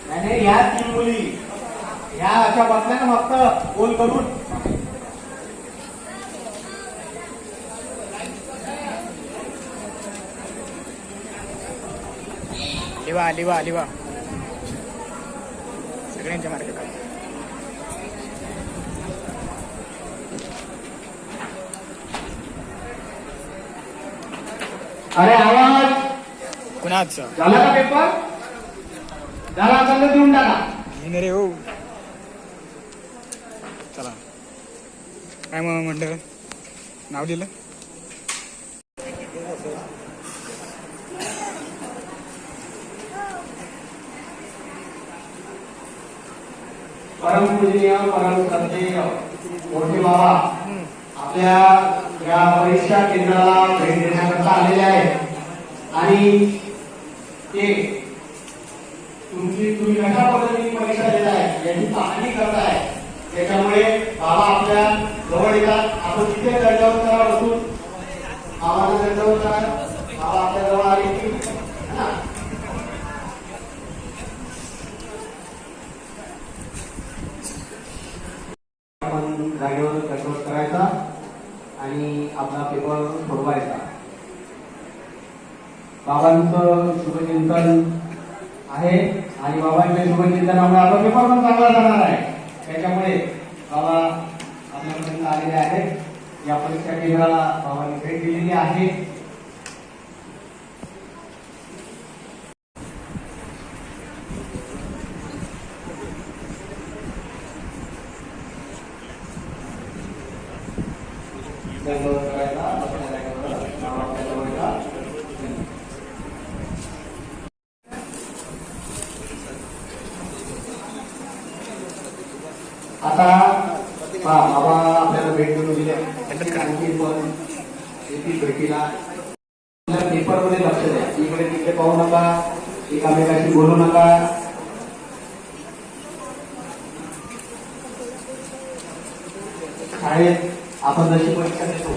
नाही या 3 मुली ह्या अशा बसल्या ना फक्त गोल करून. लिवा लिवा लिवा सगळ्यांच्या मार्केट. अरे आवाज कुणाच झाला का पेपर? झाला असेल तर देऊन टाका. रे हो. चला काय मग म्हणलं नाव दिलं. परमपूजनीय परम श्रद्धेय मोठे बाबा आपल्या या परीक्षा केंद्राला भेट देण्याकरता आलेले आहेत आणि ते तुम्ही कशा पद्धतीने परीक्षा देताय याची पाहणी करताय. त्याच्यामुळे बाबा आपल्या जवळ येतात. आपण तिथे दंडवत करा बसून बाबाला दंडवत करा. बाबा आपल्या जवळ आले की आपण जागेवर दंडवत करायचा आणि आपला पेपर सोडवायचा. बाबांचं शुभचिंतन आहे आणि बाबांच्या शुभचिंतनामुळे आपला पेपर पण चांगला जाणार आहे. त्याच्यामुळे बाबा आपल्यापर्यंत आलेले आहेत. या परीक्षा केंद्राला बाबांनी भेट दिलेली आहे. आता बाबा आपल्याला भेट देऊन दिली. भेटीला पेपर मध्ये लक्ष द्या. इकडे तिकडे पाहू नका. एकामेकाशी बोलू नका. शाळेत आपण जशी परीक्षा देतो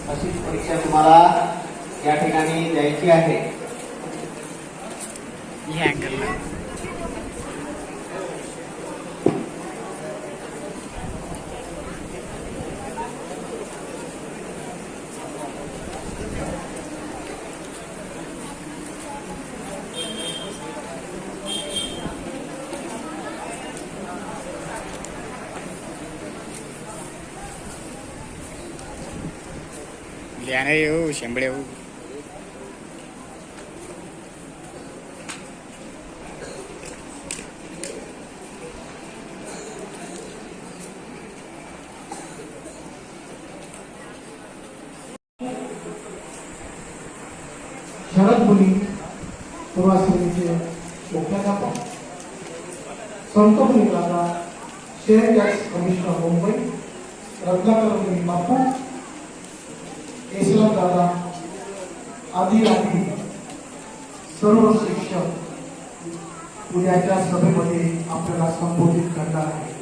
तशीच परीक्षा तुम्हाला या ठिकाणी द्यायची आहे. लिहाणे येऊ शेंबडे येऊ. शरद मुली पूर्वाश्रमीचे मुख्याध्यापक संत मुली दादा share tax commissioner Mumbai Ratnakar मुली बापू इस्लाम दादा आदी आदी सर्व शिक्षक उद्याच्या सभेमध्ये आपल्याला संबोधित करणार आहे.